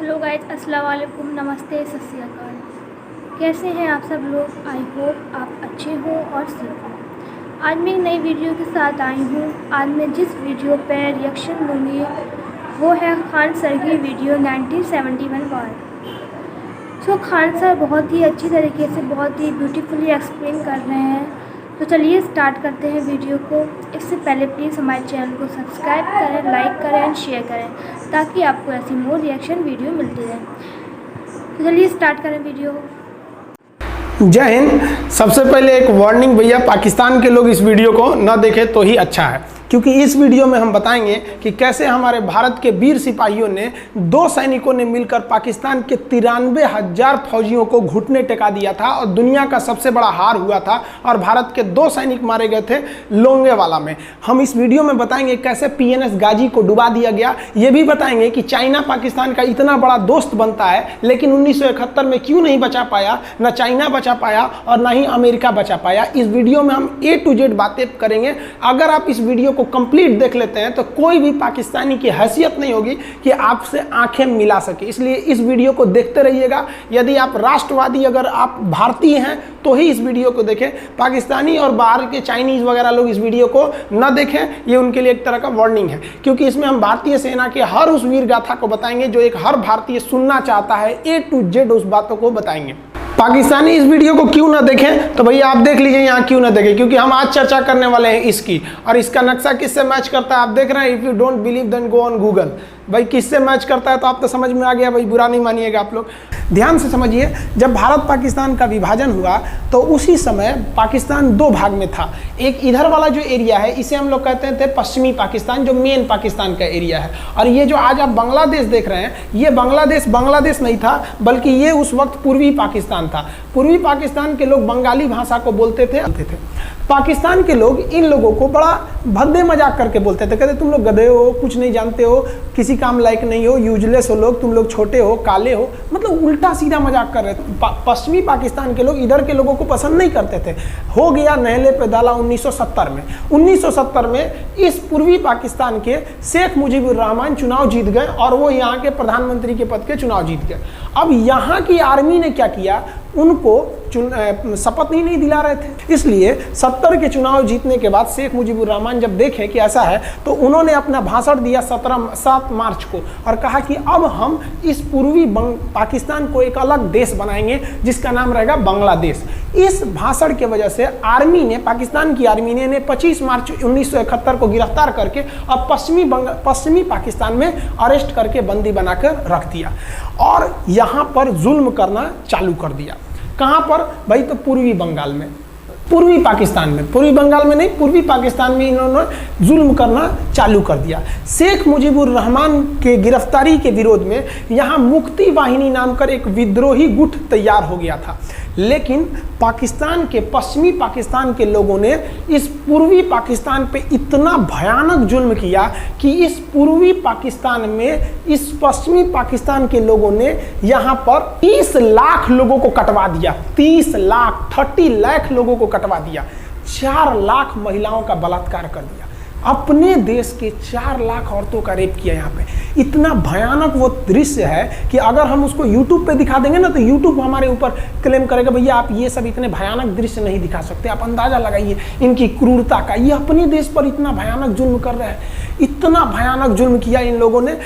Hello guys, अस्सलाम वालेकुम, नमस्ते, सत श्री अकाल। कैसे हैं आप सब लोग? आई होप आप अच्छे हो और सेफ हो। आज मैं एक नई वीडियो के साथ आई हूँ। आज मैं जिस वीडियो पर रिएक्शन दूँगी वो है खान सर की वीडियो 1971 वार। खान सर बहुत ही अच्छी तरीके से बहुत ही ब्यूटीफुली एक्सप्लेन कर रहे हैं। तो चलिए स्टार्ट करते हैं वीडियो को। इससे पहले प्लीज़ हमारे चैनल को सब्सक्राइब करें, लाइक करें एंड शेयर करें ताकि आपको ऐसी मोर रिएक्शन वीडियो मिलती रहे। तो चलिए स्टार्ट करें वीडियो। जय हिंद। सबसे पहले एक वार्निंग भैया, पाकिस्तान के लोग इस वीडियो को न देखें तो ही अच्छा है, क्योंकि इस वीडियो में हम बताएंगे कि कैसे हमारे भारत के वीर सिपाहियों ने 2 सैनिकों ने मिलकर पाकिस्तान के 93,000 फौजियों को घुटने टेका दिया था और दुनिया का सबसे बड़ा हार हुआ था और भारत के 2 सैनिक मारे गए थे लोंगेवाला में। हम इस वीडियो में बताएंगे कैसे PNS गाजी को डुबा दिया गया। ये भी बताएंगे कि चाइना पाकिस्तान का इतना बड़ा दोस्त बनता है लेकिन 1971 में क्यों नहीं बचा पाया, न चाइना बचा पाया और ना ही अमेरिका बचा पाया। इस वीडियो में हम A to Z बातें करेंगे। अगर आप इस वीडियो को कंप्लीट देख लेते हैं तो कोई भी पाकिस्तानी की हैसियत नहीं होगी कि आपसे आंखें मिला सके, इसलिए इस वीडियो को देखते रहिएगा। यदि आप राष्ट्रवादी, अगर आप भारतीय हैं तो ही इस वीडियो को देखें। पाकिस्तानी और बाहर के चाइनीज वगैरह लोग इस वीडियो को न देखें, ये उनके लिए एक तरह का वार्निंग है, क्योंकि इसमें हम भारतीय सेना के हर उस वीर गाथा को बताएंगे जो एक हर भारतीय सुनना चाहता है। A to Z उस बातों को बताएंगे। पाकिस्तानी इस वीडियो को क्यों ना देखें तो भैया आप देख लीजिए यहाँ क्यों ना देखें, क्योंकि हम आज चर्चा करने वाले हैं इसकी, और इसका नक्शा किससे मैच करता है आप देख रहे हैं। If you don't believe then go on Google. भाई किससे मैच करता है तो आप तो समझ में आ गया भाई, बुरा नहीं मानिएगा आप लोग। ध्यान से समझिए, जब भारत पाकिस्तान का विभाजन हुआ तो उसी समय पाकिस्तान 2 भाग में था। एक इधर वाला जो एरिया है इसे हम लोग कहते थे पश्चिमी पाकिस्तान, जो मेन पाकिस्तान का एरिया है। और ये जो आज आप बांग्लादेश देख रहे हैं, ये बांग्लादेश नहीं था, बल्कि ये उस वक्त पूर्वी पाकिस्तान था। पूर्वी पाकिस्तान के लोग बंगाली भाषा को बोलते थे। पाकिस्तान के लोग इन लोगों को बड़ा भद्दे मजाक करके बोलते थे, कहते तुम लोग गधे हो, कुछ नहीं जानते हो, किसी काम लायक नहीं हो, यूजलेस हो लोग, तुम लोग छोटे हो, काले हो, मतलब उल्टा सीधा मजाक कर रहे थे। पश्चिमी पाकिस्तान के लोग इधर के लोगों को पसंद नहीं करते थे। हो गया नहले पे दाला 1970 में। 1970 में इस पूर्वी पाकिस्तान के शेख मुजीबुर रहमान चुनाव जीत गए और वो यहाँ के प्रधानमंत्री के पद के चुनाव जीत गए। अब यहाँ की आर्मी ने क्या किया, उनको शपथ ही नहीं दिला रहे थे। इसलिए 70 के चुनाव जीतने के बाद शेख मुजीबुर रहमान जब देखे कि ऐसा है तो उन्होंने अपना भाषण दिया 7 मार्च को और कहा कि अब हम इस पूर्वी पाकिस्तान को एक अलग देश बनाएंगे जिसका नाम रहेगा बांग्लादेश। इस भाषण के वजह से आर्मी ने, पाकिस्तान की आर्मी ने 25 मार्च 1971 को गिरफ्तार करके अब पश्चिमी पाकिस्तान में अरेस्ट करके बंदी बनाकर रख दिया और यहाँ पर जुल्म करना चालू कर दिया। कहाँ पर भाई? तो पूर्वी बंगाल में, पूर्वी पाकिस्तान में, पूर्वी बंगाल में नहीं, पूर्वी पाकिस्तान में इन्होंने जुल्म करना चालू कर दिया। शेख मुजीबुर रहमान के गिरफ्तारी के विरोध में यहाँ मुक्ति वाहिनी नाम कर एक विद्रोही गुट तैयार हो गया था। लेकिन पाकिस्तान के, पश्चिमी पाकिस्तान के लोगों ने इस पूर्वी पाकिस्तान पे इतना भयानक जुल्म किया कि इस पूर्वी पाकिस्तान में, इस पश्चिमी पाकिस्तान के लोगों ने यहाँ पर 30 लाख लोगों को कटवा दिया। 30 लाख लोगों को कटवा दिया। 4 लाख महिलाओं का बलात्कार कर दिया। अपने देश के 4 लाख औरतों का रेप किया यहाँ पे। इतना भयानक वो दृश्य है कि अगर हम उसको YouTube पे दिखा देंगे ना तो YouTube हमारे ऊपर क्लेम करेगा, भैया आप ये सब इतने भयानक दृश्य नहीं दिखा सकते। आप अंदाजा लगाइए इनकी क्रूरता का। ये अपने देश पर इतना भयानक जुल्म कर रहे हैं। इतना भयानक जुल्म किया इन लोगों ने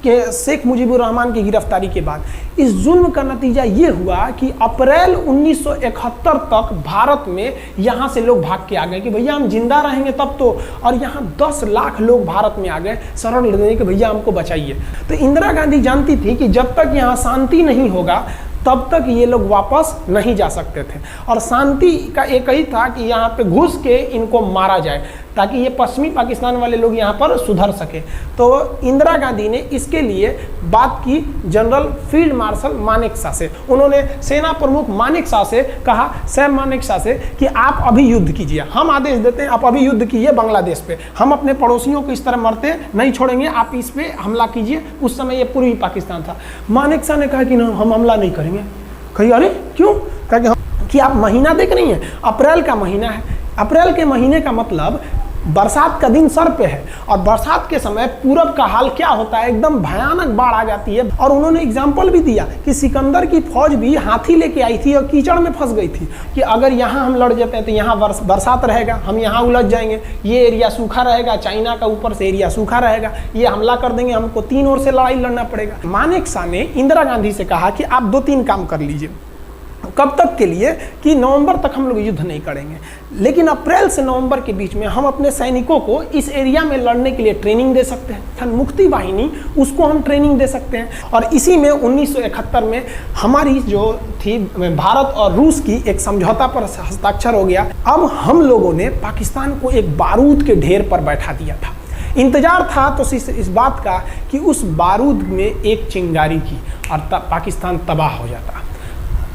कि शेख मुजीबुर रहमान की गिरफ्तारी के बाद इस जुल्म का नतीजा ये हुआ कि अप्रैल 1971 तक भारत में यहाँ से लोग भाग के आ गए कि भैया हम जिंदा रहेंगे तब तो। और यहाँ 10 लाख लोग भारत में आ गए शरण लेने के, भैया हमको बचाइए। तो इंदिरा गांधी जानती थी कि जब तक यहाँ शांति नहीं होगा तब तक ये लोग वापस नहीं जा सकते थे और शांति का एक ही था कि यहाँ पे घुस के इनको मारा जाए ताकि ये पश्चिमी पाकिस्तान वाले लोग यहाँ पर सुधर सके। तो इंदिरा गांधी ने इसके लिए बात की जनरल फील्ड मार्शल मानेकशॉ से। उन्होंने सेना प्रमुख मानेकशॉ से कहा, सैम मानेकशॉ से, कि आप अभी युद्ध कीजिए, हम आदेश देते हैं आप अभी युद्ध कीजिए बांग्लादेश पे, हम अपने पड़ोसियों को इस तरह मरते नहीं छोड़ेंगे, आप इस पे हमला कीजिए। उस समय ये पूर्वी पाकिस्तान था। मानेकशॉ ने कहा कि ना हम हमला नहीं करेंगे। कही अरे क्यों? कहा कि आप महीना देख रही हैं, अप्रैल का महीना है। अप्रैल के महीने का मतलब बरसात का दिन सर पे है और बरसात के समय पूरब का हाल क्या होता है, एकदम भयानक बाढ़ आ जाती है। और उन्होंने एग्जाम्पल भी दिया कि सिकंदर की फौज भी हाथी लेके आई थी और कीचड़ में फंस गई थी कि अगर यहाँ हम लड़ जाते हैं तो यहाँ बरसात रहेगा, हम यहाँ उलझ जाएंगे, ये एरिया सूखा रहेगा, चाइना का ऊपर से एरिया सूखा रहेगा, ये हमला कर देंगे, हमको 3 ओर से लड़ाई लड़ना पड़ेगा। मानेकशॉ ने इंदिरा गांधी से कहा कि आप 2-3 काम कर लीजिए। कब तक के लिए कि नवंबर तक हम लोग युद्ध नहीं करेंगे, लेकिन अप्रैल से नवंबर के बीच में हम अपने सैनिकों को इस एरिया में लड़ने के लिए ट्रेनिंग दे सकते हैं, मुक्ति वाहिनी उसको हम ट्रेनिंग दे सकते हैं। और इसी में 1971 में हमारी जो थी भारत और रूस की एक समझौता पर हस्ताक्षर हो गया। अब हम लोगों ने पाकिस्तान को एक बारूद के ढेर पर बैठा दिया था। इंतजार था तो इस बात का कि उस बारूद में एक चिंगारी की और पाकिस्तान तबाह हो जाता।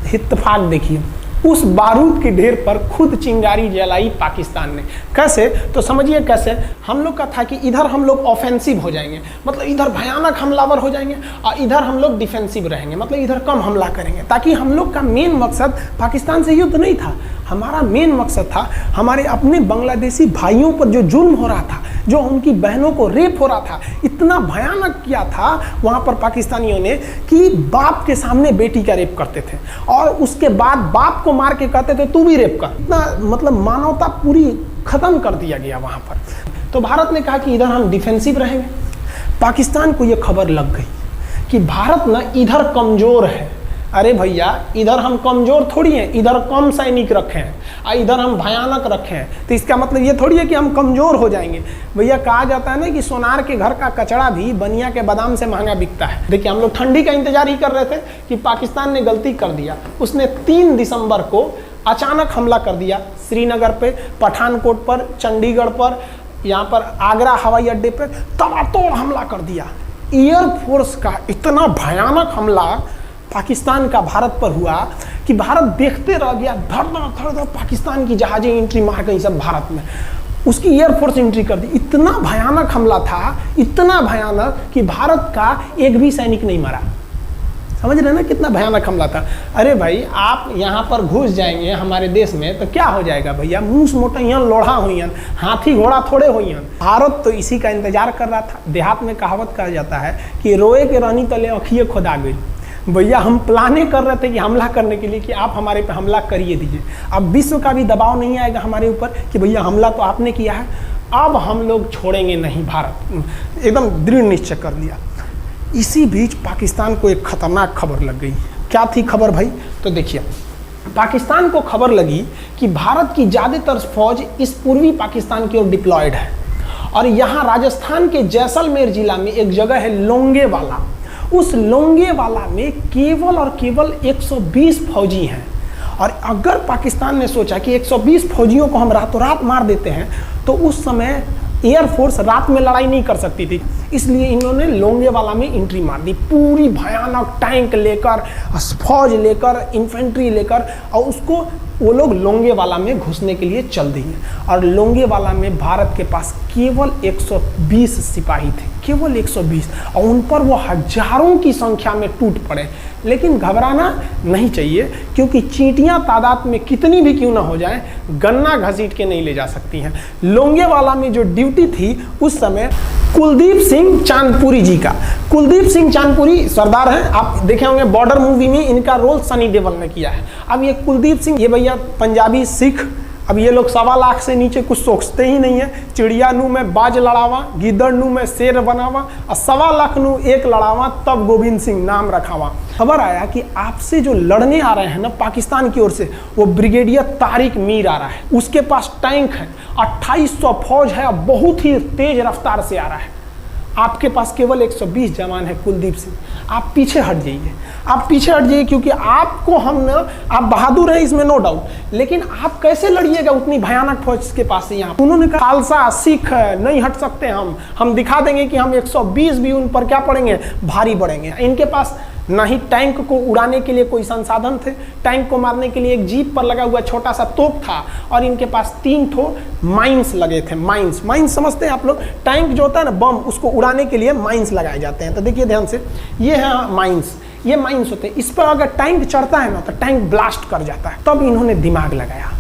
इत्तेफाक देखिए, उस बारूद के ढेर पर खुद चिंगारी जलाई पाकिस्तान ने। कैसे, तो समझिए कैसे। हम लोग का था कि इधर हम लोग ऑफेंसिव हो जाएंगे, मतलब इधर भयानक हमलावर हो जाएंगे, और इधर हम लोग डिफेंसिव रहेंगे, मतलब इधर कम हमला करेंगे, ताकि हम लोग का मेन मकसद पाकिस्तान से युद्ध नहीं था। हमारा मेन मकसद था हमारे अपने बांग्लादेशी भाइयों पर जो जुल्म हो रहा था, जो उनकी बहनों को रेप हो रहा था, इतना भयानक किया था वहाँ पर पाकिस्तानियों ने कि बाप के सामने बेटी का रेप करते थे और उसके बाद बाप को मार के कहते थे तू भी रेप कर। इतना मतलब मानवता पूरी खत्म कर दिया गया वहाँ पर। तो भारत ने कहा कि इधर हम डिफेंसिव रहेंगे। पाकिस्तान को ये खबर लग गई कि भारत ना इधर कमज़ोर है। अरे भैया, इधर हम कमज़ोर थोड़ी हैं, इधर कम सैनिक रखे हैं और इधर हम भयानक रखे हैं, तो इसका मतलब ये थोड़ी है कि हम कमज़ोर हो जाएंगे। भैया कहा जाता है ना कि सोनार के घर का कचड़ा भी बनिया के बादाम से महंगा बिकता है। देखिए, हम लोग ठंडी का इंतजार ही कर रहे थे कि पाकिस्तान ने गलती कर दिया। उसने 3 दिसंबर को अचानक हमला कर दिया श्रीनगर पे, पठानकोट पर, चंडीगढ़ पर, यहाँ पर आगरा हवाई अड्डे पर तबातोड़ हमला कर दिया। एयरफोर्स का इतना भयानक हमला पाकिस्तान का भारत पर हुआ कि भारत देखते रह गया। धड़ धड़ पाकिस्तान की जहाजें एंट्री मार गई सब भारत में, उसकी एयरफोर्स एंट्री कर दी। इतना भयानक हमला था, इतना भयानक कि भारत का एक भी सैनिक नहीं मरा। समझ रहे ना कितना भयानक हमला था। अरे भाई, आप यहाँ पर घुस जाएंगे हमारे देश में तो क्या हो जाएगा भैया, मूस मोटइयन लोढ़ा हुईन, हाथी घोड़ा थोड़े हुईन। भारत तो इसी का इंतजार कर रहा था। देहात में कहावत कहा जाता है कि रोए के रानी तले अखिए खुदा गई। भैया, हम प्लाने कर रहे थे कि हमला करने के लिए कि आप हमारे पे हमला करिए दीजिए। अब विश्व का भी दबाव नहीं आएगा हमारे ऊपर कि भैया हमला तो आपने किया है, अब हम लोग छोड़ेंगे नहीं। भारत एकदम दृढ़ निश्चय कर लिया। इसी बीच पाकिस्तान को एक खतरनाक खबर लग गई। क्या थी खबर भाई? तो देखिए, पाकिस्तान को खबर लगी कि भारत की ज़्यादातर फौज इस पूर्वी पाकिस्तान की ओर डिप्लॉयड है और यहाँ राजस्थान के जैसलमेर जिला में एक जगह है लोंगेवाला। उस लोंगेवाला में केवल और केवल 120 फौजी हैं। और अगर पाकिस्तान ने सोचा कि 120 फौजियों को हम रातों रात मार देते हैं तो उस समय एयरफोर्स रात में लड़ाई नहीं कर सकती थी, इसलिए इन्होंने लोंगेवाला में एंट्री मार दी। पूरी भयानक टैंक लेकर, फौज लेकर, इन्फेंट्री लेकर, और उसको वो लोग लोंगेवाला में घुसने के लिए चल दिए। और लोंगेवाला में भारत के पास केवल 120 सिपाही थे, केवल 120, और उन पर वो हजारों की संख्या में टूट पड़े। लेकिन घबराना नहीं चाहिए, क्योंकि चींटियां तादाद में कितनी भी क्यों ना हो जाएं, गन्ना घसीट के नहीं ले जा सकती हैं। लोंगेवाला में जो ड्यूटी थी उस समय कुलदीप सिंह चांदपुरी जी का। कुलदीप सिंह चांदपुरी सरदार हैं, आप देखे होंगे बॉर्डर मूवी में इनका रोल सनी देओल ने किया है। अब ये कुलदीप सिंह, ये भैया पंजाबी सिख, अब ये लोग 1.25 लाख से नीचे कुछ सोचते ही नहीं है। चिड़िया नू में बाज लड़ावा, गिदड़ नू में शेर बनावा, और 1.25 लाख नू एक लड़ावा, तब गोविंद सिंह नाम रखावा। खबर आया कि आपसे जो लड़ने आ रहे हैं ना पाकिस्तान की ओर से, वो ब्रिगेडियर तारिक मीर आ रहा है। उसके पास टैंक है, 2800 फौज है, बहुत ही तेज रफ्तार से आ रहा है। आपके पास केवल 120 जवान है कुलदीप सिंह, आप पीछे हट जाइए, आप पीछे हट जाइए, क्योंकि आपको हम ना, आप बहादुर हैं इसमें नो डाउट, लेकिन आप कैसे लड़िएगा उतनी भयानक फौज के पास से। यहाँ उन्होंने कहा खालसा सिख नहीं हट सकते, हम दिखा देंगे कि हम 120 भी उन पर क्या पड़ेंगे, भारी पड़ेंगे। इनके पास ना ही टैंक को उड़ाने के लिए कोई संसाधन थे, टैंक को मारने के लिए एक जीप पर लगा हुआ छोटा सा तोप था, और इनके पास 3 ठो माइंस लगे थे। माइंस समझते हैं आप लोग, टैंक जो होता है ना बम, उसको उड़ाने के लिए माइंस लगाए जाते हैं। तो देखिए ध्यान से, ये है माइंस, ये माइंस होते हैं। इस पर अगर टैंक चढ़ता है ना तो टैंक ब्लास्ट कर जाता है। तब इन्होंने दिमाग लगाया,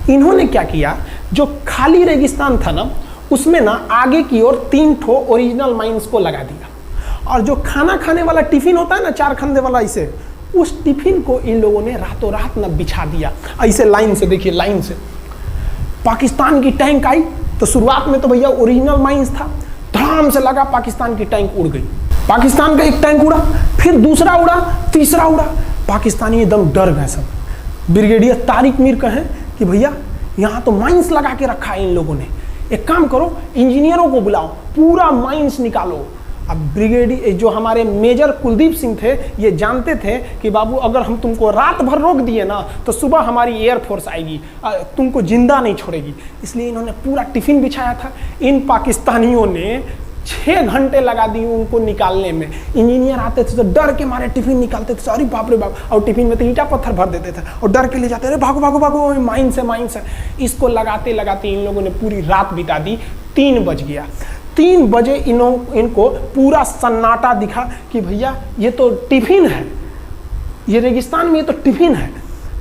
इन्होंने क्या किया, जो खाली रेगिस्तान था ना उसमें ना आगे की ओर 3 ठो ओरिजिनल माइंस को लगा दिया, और जो खाना खाने वाला टिफिन होता है ना 4 खंदे वाला, इसे उस टिफिन को इन लोगों ने रातों रात ना बिछा दिया। ऐसे लाइन से देखिए, लाइन से पाकिस्तान की टैंक आई तो शुरुआत में तो भैया ओरिजिनल माइंस था, धड़ाम से लगा, पाकिस्तान की टैंक उड़ गई। पाकिस्तान का एक टैंक उड़ा, फिर दूसरा उड़ा, तीसरा उड़ा, पाकिस्तानी एकदम डर गए सब। ब्रिगेडियर तारिक मीर कहें कि भैया यहाँ तो माइंस लगा के रखा है इन लोगों ने, एक काम करो इंजीनियरों को बुलाओ, पूरा माइंस निकालो। अब ब्रिगेडियर जो हमारे मेजर कुलदीप सिंह थे ये जानते थे कि बाबू अगर हम तुमको रात भर रोक दिए ना तो सुबह हमारी एयरफोर्स आएगी, तुमको जिंदा नहीं छोड़ेगी, इसलिए इन्होंने पूरा टिफिन बिछाया था। इन पाकिस्तानियों ने 6 घंटे लगा दिए उनको निकालने में। इंजीनियर आते थे तो डर के मारे टिफिन निकालते थे, अरे बाप रे बाप, और टिफिन में तो ईंटा पत्थर भर देते थे और डर के ले जाते, अरे भागो भागो भागो, माइंस है माइंस है। इसको लगाते लगाते इन लोगों ने पूरी रात बिता दी। 3 बज गया, 3 बजे इनको पूरा सन्नाटा दिखा कि भैया ये तो टिफिन है, ये रेगिस्तान में ये तो टिफिन है।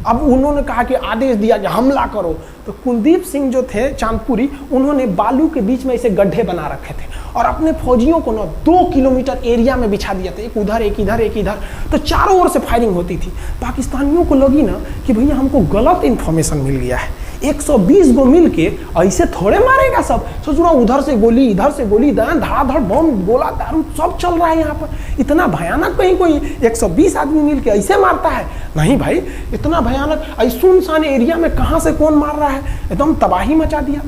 अब उन्होंने कहा कि आदेश दिया कि हमला करो, तो कुलदीप सिंह जो थे चांदपुरी, उन्होंने बालू के बीच में ऐसे गड्ढे बना रखे थे और अपने फौजियों को ना 2 किलोमीटर एरिया में बिछा दिया था, एक उधर एक इधर एक इधर, तो चारों ओर से फायरिंग होती थी। पाकिस्तानियों को लगी ना कि भैया हमको गलत इंफॉर्मेशन मिल गया है, 120 गो मिल के ऐसे थोड़े मारेगा सब, सोच रहा उधर से गोली इधर से गोली, धड़ाधड़ बम गोला दारू सब चल रहा है यहाँ पर, इतना भयानक कहीं कोई 120 आदमी मिल के ऐसे मारता है? नहीं भाई, इतना भयानक सुनसान एरिया में कहाँ से कौन मार रहा है, एकदम तबाही मचा दिया।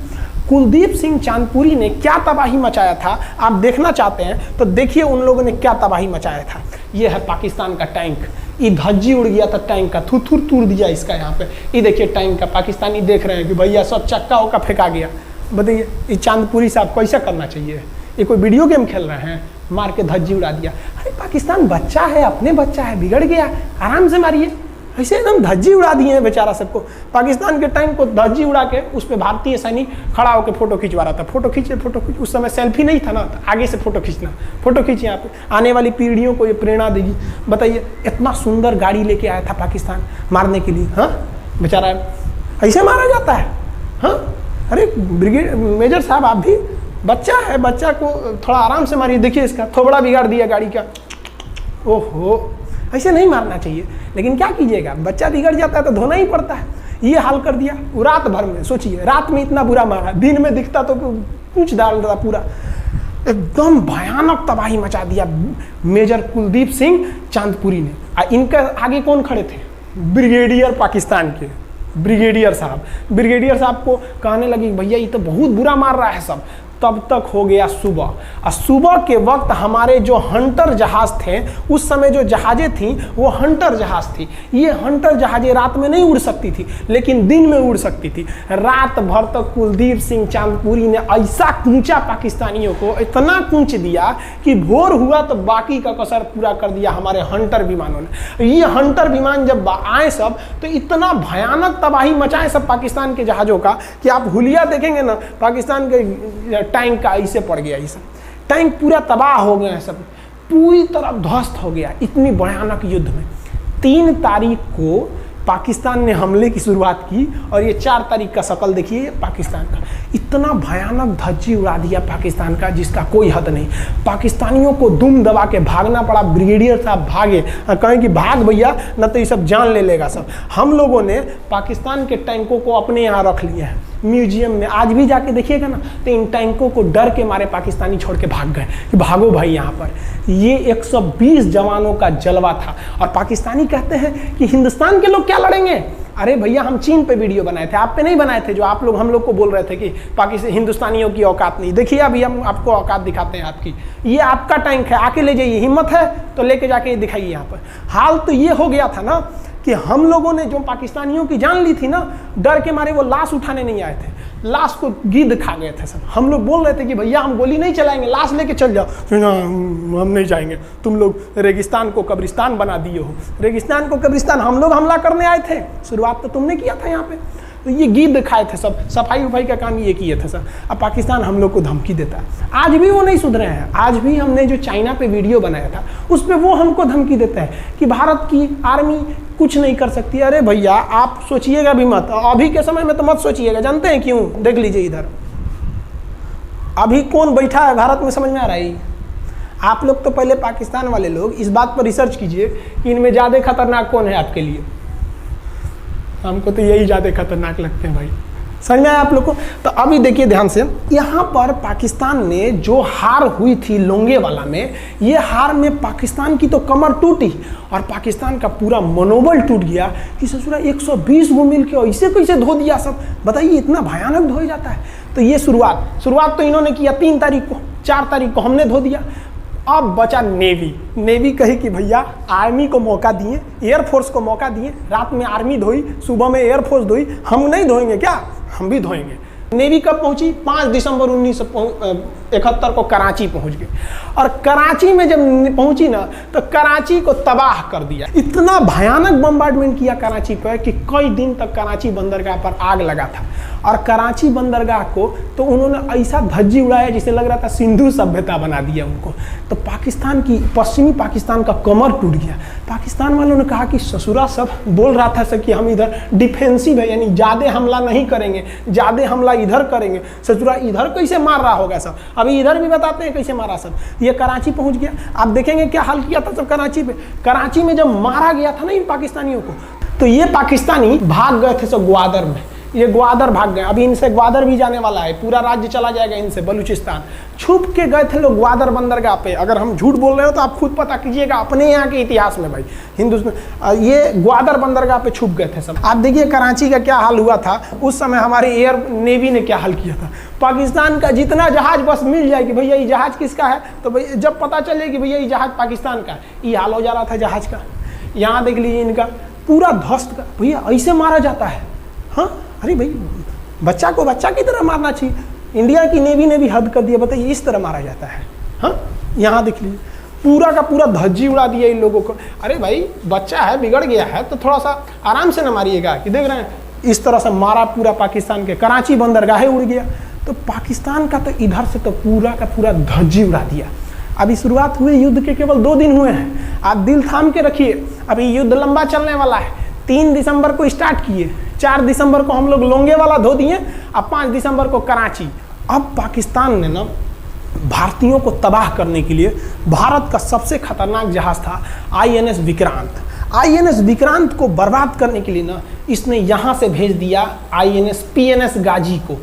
कुलदीप सिंह चांदपुरी ने क्या तबाही मचाया था आप देखना चाहते हैं तो देखिए उन लोगों ने क्या तबाही मचाया था। ये है पाकिस्तान का टैंक, ये धज्जी उड़ गया था टैंक का, थुथुर तोड़ दिया इसका यहाँ पे। ये देखिए टैंक का, पाकिस्तानी देख रहे हैं कि भैया सब चक्का उक्का फेंका गया। बताइए ये चांदपुरी साहब कैसा करना चाहिए? ये कोई वीडियो गेम खेल रहे हैं, मार के धज्जी उड़ा दिया। अरे पाकिस्तान बच्चा है, अपने बच्चा है, बिगड़ गया, आराम से मारिए। ऐसे एकदम धज्जी उड़ा दिए हैं बेचारा सबको। पाकिस्तान के टैंक को धज्जी उड़ा के उस पर भारतीय सैनिक खड़ा होकर फोटो खिंचवा रहा था। फोटो खींच, उस समय सेल्फी नहीं था ना, तो आगे से फोटो खींचना, फोटो खींचे यहाँ पे, आने वाली पीढ़ियों को ये प्रेरणा देगी। बताइए इतना सुंदर गाड़ी लेके आया था पाकिस्तान मारने के लिए, हाँ बेचारा ऐसे मारा जाता है? हाँ अरे ब्रिगेड मेजर साहब आप भी, बच्चा है, बच्चा को थोड़ा आराम से मारिए। देखिए इसका थोबड़ा बिगाड़ दिया गाड़ी का, ओहो ऐसे नहीं मारना चाहिए, लेकिन क्या कीजिएगा, बच्चा बिगड़ जाता है तो धोना ही पड़ता है। ये हाल कर दिया रात भर में, सोचिए रात में इतना बुरा मारा, दिन में दिखता तो कुछ डाल रहा, पूरा एकदम भयानक तबाही मचा दिया मेजर कुलदीप सिंह चांदपुरी ने। इनके आगे कौन खड़े थे? ब्रिगेडियर पाकिस्तान के ब्रिगेडियर साहब। ब्रिगेडियर साहब को कहने लगी भैया ये तो बहुत बुरा मार रहा है सब। तब तक हो गया सुबह, और सुबह के वक्त हमारे जो हंटर जहाज थे, उस समय जो जहाजें थी वो हंटर जहाज थी। ये हंटर जहाजें रात में नहीं उड़ सकती थी लेकिन दिन में उड़ सकती थी। रात भर तक कुलदीप सिंह चांदपुरी ने ऐसा कूचा पाकिस्तानियों को, इतना कूच दिया कि भोर हुआ तो बाकी का कसर पूरा कर दिया हमारे हंटर विमानों ने। ये हंटर विमान जब आए सब तो इतना भयानक तबाही मचाए सब पाकिस्तान के जहाज़ों का कि आप हुलिया देखेंगे ना, पाकिस्तान के टैंक का ऐसे पड़ गया, ये सब टैंक पूरा तबाह हो गया, सब पूरी तरह ध्वस्त हो गया इतनी भयानक युद्ध में। 3 तारीख को पाकिस्तान ने हमले की शुरुआत की और ये 4 तारीख का शकल देखिए पाकिस्तान का। इतना भयानक धज्जी उड़ा दिया पाकिस्तान का जिसका कोई हद नहीं। पाकिस्तानियों को दुम दबा के भागना पड़ा। ब्रिगेडियर साहब भागे, कहें कि भाग भैया न तो ये सब जान ले लेगा सब। हम लोगों ने पाकिस्तान के टैंकों को अपने यहाँ रख लिया है म्यूजियम में। आज भी जाके देखिएगा ना तो इन टैंकों को डर के मारे पाकिस्तानी छोड़ के भाग गए कि भागो भाई यहाँ पर। ये 120 जवानों का जलवा था। और पाकिस्तानी कहते हैं कि हिंदुस्तान के लोग क्या लड़ेंगे। अरे भैया हम चीन पे वीडियो बनाए थे, आप पे नहीं बनाए थे, जो आप लोग हम लोग को बोल रहे थे कि पाकिस्तान हिंदुस्तानियों की औकात नहीं। देखिए अभी हम आपको औकात दिखाते हैं आपकी। ये आपका टैंक है, आके ले जाइए, हिम्मत है तो लेके जाके दिखाइए यहाँ पर। हाल तो ये हो गया था ना कि हम लोगों ने जो पाकिस्तानियों की जान ली थी ना, डर के मारे वो लाश उठाने नहीं आए थे, लाश को गिद्ध खा गए थे सब। हम लोग बोल रहे थे कि भैया हम गोली नहीं चलाएंगे, लाश लेके चल जाओ। हम नहीं जाएंगे, तुम लोग रेगिस्तान को कब्रिस्तान बना दिए हो। रेगिस्तान को कब्रिस्तान हम लोग हमला करने आए थे, शुरुआत तो तुमने किया था यहाँ पे। तो ये गिद्ध खाए थे सब, सफाई उफाई का काम ये किए थे सब। अब पाकिस्तान हम लोग को धमकी देता है, आज भी वो नहीं सुधरे हैं। आज भी हमने जो चाइना पे वीडियो बनाया था उस पर वो हमको धमकी देता है कि भारत की आर्मी कुछ नहीं कर सकती। अरे भैया आप सोचिएगा भी मत, अभी के समय में तो मत सोचिएगा। जानते हैं क्यों? देख लीजिए इधर अभी कौन बैठा है भारत में, समझ में आ रहा है? आप लोग तो पहले पाकिस्तान वाले लोग इस बात पर रिसर्च कीजिए कि इनमें ज़्यादा खतरनाक कौन है आपके लिए। हमको तो यही ज़्यादा खतरनाक लगते हैं भाई, समझ में आया आप लोग को? तो अभी देखिए ध्यान से, यहाँ पर पाकिस्तान ने जो हार हुई थी लोंगेवाला में, ये हार में पाकिस्तान की तो कमर टूटी और पाकिस्तान का पूरा मनोबल टूट गया कि ससुरा 120 गो मिल के ऐसे कैसे धो दिया सब। बताइए इतना भयानक धो जाता है। तो ये शुरुआत तो इन्होंने किया 3 तारीख को, 4 तारीख को हमने धो दिया। अब बचा नेवी कही कि भैया आर्मी को मौका दिए, एयरफोर्स को मौका दिए। रात में आर्मी धोई, सुबह में एयरफोर्स धोई, हम नहीं धोएंगे क्या? हम भी धोएंगे। नेवी कब पहुंची? 5 दिसंबर 1971 को कराची पहुंच गई। और कराची में जब पहुंची ना तो कराची को तबाह कर दिया। इतना भयानक बम्बार्डमेंट किया कराची पर कि कई दिन तक कराची बंदरगाह पर आग लगा था। और कराची बंदरगाह को तो उन्होंने ऐसा धज्जी उड़ाया जिसे लग रहा था सिंधु सभ्यता बना दिया उनको। तो पाकिस्तान की, पश्चिमी पाकिस्तान का कमर टूट गया। पाकिस्तान वालों ने कहा कि ससुरा सब बोल रहा था कि हम इधर डिफेंसिव है, यानी ज़्यादा हमला नहीं करेंगे, ज़्यादा हमला इधर करेंगे। ससुरा इधर कैसे मार रहा होगा सब, अभी इधर भी बताते हैं कैसे मारा सब। ये कराची पहुंच गया। आप देखेंगे क्या हाल किया था सब कराची पे। कराची में जब मारा गया था ना इन पाकिस्तानियों को, तो ये पाकिस्तानी भाग गए थे सब ग्वादर में। ये ग्वादर भाग गए। अभी इनसे ग्वादर भी जाने वाला है, पूरा राज्य चला जाएगा इनसे, बलूचिस्तान। छुप के गए थे लोग ग्वादर बंदरगाह पे। अगर हम झूठ बोल रहे हो तो आप खुद पता कीजिएगा अपने यहाँ के इतिहास में भाई, हिंदुस्तान। ये ग्वादर बंदरगाह पे छुप गए थे सब। आप देखिए कराची का क्या हाल हुआ था उस समय। हमारे एयर नेवी ने क्या हाल किया था। पाकिस्तान का जितना जहाज बस मिल जाए कि भैया ये जहाज किसका है, तो भैया जब पता चले कि भैया ये जहाज पाकिस्तान का है, ये हाल हो जा रहा था जहाज का। यहाँ देख लीजिए इनका पूरा ध्वस्त का। भैया ऐसे मारा जाता है? हाँ, अरे भाई बच्चा को बच्चा की तरह मारना चाहिए। इंडिया की नेवी ने भी हद कर दिया। बताइए इस तरह मारा जाता है? हाँ, यहाँ देख लीजिए पूरा का पूरा धज्जी उड़ा दिया इन लोगों को। अरे भाई बच्चा है, बिगड़ गया है तो थोड़ा सा आराम से ना मारिएगा। कि देख रहे हैं इस तरह से मारा पूरा पाकिस्तान के। कराची बंदरगाह उड़ गया। तो पाकिस्तान का तो इधर से तो पूरा का पूरा धज्जी उड़ा दिया। अभी शुरुआत हुए युद्ध के केवल 2 दिन हुए हैं। आप दिल थाम के रखिए, अभी युद्ध लंबा चलने वाला है। 3 दिसंबर को स्टार्ट किए, 4 दिसंबर को हम लोग लोंगेवाला धो दिए, अब 5 दिसंबर को कराची। अब पाकिस्तान ने ना भारतीयों को तबाह करने के लिए, भारत का सबसे खतरनाक जहाज था INS विक्रांत। INS विक्रांत को बर्बाद करने के लिए ना इसने यहाँ से भेज दिया INS PNS गाजी को।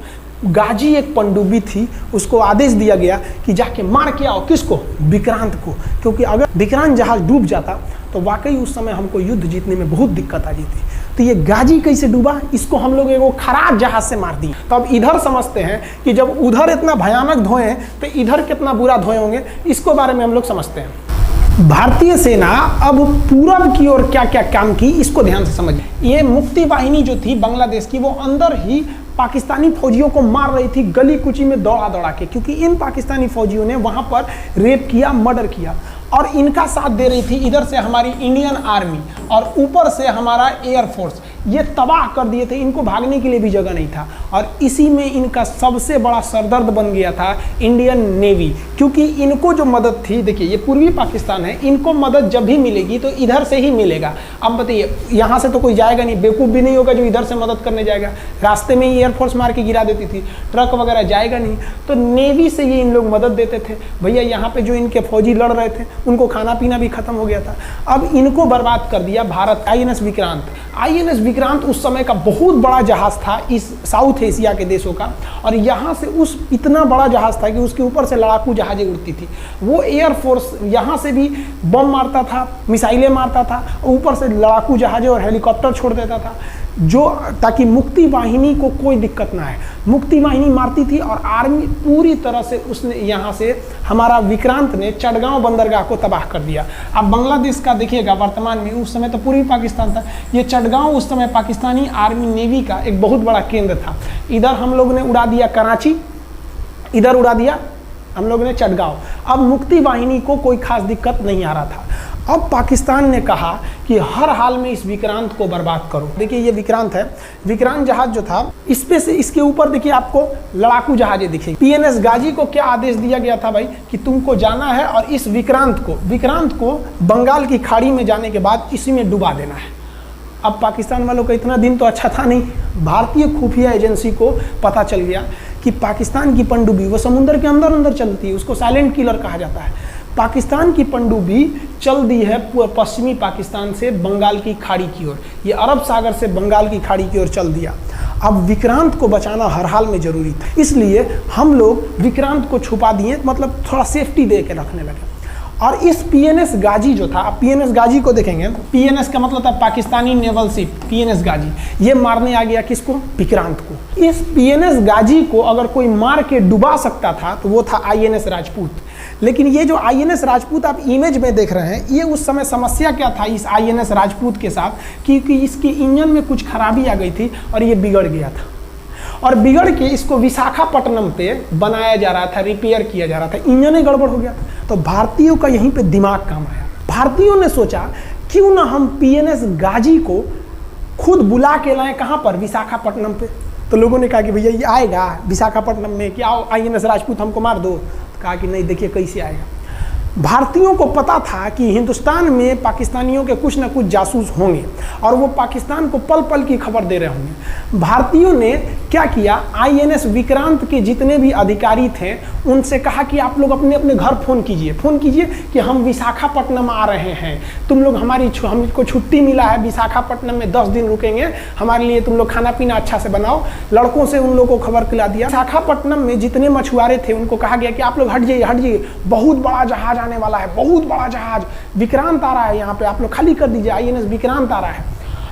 गाजी एक पनडुब्बी थी, उसको आदेश दिया गया कि जाके मार के आओ। किसको? विक्रांत को। क्योंकि अगर विक्रांत जहाज डूब जाता तो वाकई उस समय हमको युद्ध जीतने में बहुत दिक्कत आ जाती। तो ये गाजी कैसे डूबा, इसको हम लोग एक खराब जहाज से मार दिए। तो अब इधर समझते हैं कि जब उधर इतना भयानक धोए तो इधर कितना बुरा धोए होंगे, इसको बारे में हम लोग समझते हैं। भारतीय सेना अब पूरब की ओर क्या क्या काम की, इसको ध्यान से समझिए। ये मुक्ति वाहिनी जो थी बांग्लादेश की, वो अंदर ही पाकिस्तानी फौजियों को मार रही थी गली कुची में दौड़ा दौड़ा के। क्योंकि इन पाकिस्तानी फौजियों ने वहां पर रेप किया, मर्डर किया और इनका साथ दे रही थी इधर से हमारी इंडियन आर्मी और ऊपर से हमारा एयरफोर्स। ये तबाह कर दिए थे, इनको भागने के लिए भी जगह नहीं था। और इसी में इनका सबसे बड़ा सरदर्द बन गया था इंडियन नेवी। क्योंकि इनको जो मदद थी, देखिए ये पूर्वी पाकिस्तान है, इनको मदद जब भी मिलेगी तो इधर से ही मिलेगा। अब बताइए यहाँ से तो कोई जाएगा नहीं, बेवकूफ़ भी नहीं होगा जो इधर से मदद करने जाएगा। रास्ते में ही एयरफोर्स मार के गिरा देती थी, ट्रक वगैरह जाएगा नहीं। तो नेवी से ये इन लोग मदद देते थे। भैया यहाँ पे जो इनके फौजी लड़ रहे थे उनको खाना पीना भी खत्म हो गया था। अब इनको बर्बाद कर दिया भारत। INS विक्रांत। INS विक्रांत उस समय का बहुत बड़ा जहाज था इस साउथ एशिया के देशों का। और यहाँ से उस इतना बड़ा जहाज था कि उसके ऊपर से लड़ाकू जहाजें उड़ती थी। वो एयरफोर्स यहाँ से भी बम मारता था, मिसाइलें मारता था, ऊपर से लड़ाकू जहाजें और हेलीकॉप्टर छोड़ देता था, जो ताकि मुक्ति वाहिनी को कोई दिक्कत ना है। मुक्ति वाहिनी मारती थी और आर्मी पूरी तरह से उसने यहाँ से हमारा विक्रांत ने चटगांव बंदरगाह को तबाह कर दिया। अब बांग्लादेश का देखिएगा वर्तमान में, उस समय तो पूर्वी पाकिस्तान था, ये चटगांव उस समय पाकिस्तानी आर्मी नेवी का एक बहुत बड़ा केंद्र था। इधर हम लोग ने उड़ा दिया कराची, इधर उड़ा दिया हम लोग ने चटगांव। अब मुक्ति वाहिनी को कोई खास दिक्कत नहीं आ रहा था। अब पाकिस्तान ने कहा कि कि हर हाल में इस विक्रांत को बर्बाद करो। देखिए ये विक्रांत है, विक्रांत जहाज जो था इस पे से इसके ऊपर देखिए आपको लड़ाकू जहाजें दिखेगी। पीएनएस गाजी को क्या आदेश दिया गया था भाई कि तुमको जाना है और इस विक्रांत को बंगाल की खाड़ी में जाने के बाद इसी में डुबा देना है। अब पाकिस्तान वालों का इतना दिन तो अच्छा था नहीं, भारतीय खुफिया एजेंसी को पता चल गया कि पाकिस्तान की पनडुब्बी वो समुद्र के अंदर अंदर चलती है, उसको साइलेंट किलर कहा जाता है। पाकिस्तान की पनडुब्बी चल दी है पश्चिमी पाकिस्तान से बंगाल की खाड़ी की ओर, ये अरब सागर से बंगाल की खाड़ी की ओर चल दिया। अब विक्रांत को बचाना हर हाल में जरूरी था, इसलिए हम लोग विक्रांत को छुपा दिए, मतलब थोड़ा सेफ्टी दे के रखने लगे। और इस पीएनएस गाजी जो था, पीएनएस गाजी को देखेंगे, पीएनएस का मतलब था पाकिस्तानी नेवल शिप, पीएनएस गाजी, ये मारने आ गया किसको? विक्रांत को। इस पीएनएस गाजी को अगर कोई मार के डुबा सकता था तो वो था आईएनएस राजपूत। लेकिन ये जो आईएनएस राजपूत आप इमेज में देख रहे हैं, ये उस समय समस्या क्या था इस आईएनएस राजपूत के साथ, क्योंकि इसके इंजन में कुछ खराबी आ गई थी और ये बिगड़ गया था, और बिगड़ के इसको विशाखापट्टनम पे बनाया जा रहा था, रिपेयर किया जा रहा था, इंजन ही गड़बड़ हो गया। तो भारतीयों का यहीं पे दिमाग काम आया। भारतीयों ने सोचा क्यों ना हम पीएनएस गाजी को खुद बुला के लाएं, कहाँ पर? विशाखापट्टनम पे। तो लोगों ने कहा कि भैया ये आएगा विशाखापट्टनम में, क्या आईएनएस राजपूत हमको मार दो? तो कहा कि नहीं, देखिए कैसे आएगा। भारतीयों को पता था कि हिंदुस्तान में पाकिस्तानियों के कुछ ना कुछ जासूस होंगे और वो पाकिस्तान को पल पल की खबर दे रहे होंगे। भारतीयों ने क्या किया, आईएनएस विक्रांत के जितने भी अधिकारी थे उनसे कहा कि आप लोग अपने अपने घर फ़ोन कीजिए कि हम विशाखापट्टनम आ रहे हैं, तुम लोग हमको छुट्टी मिला है, विशाखापट्टनम में 10 दिन रुकेंगे, हमारे लिए तुम लोग खाना पीना अच्छा से बनाओ। लड़कों से उन लोगों को खबर खिला दिया। विशाखापट्टनम में जितने मछुआरे थे उनको कहा गया कि आप लोग हट जाइए, बहुत बड़ा जहाज आने वाला है, बहुत बड़ा जहाज विक्रांत आ रहा है, यहाँ पे आप लोग खाली कर दीजिए, आईएनएस विक्रांत आ रहा है।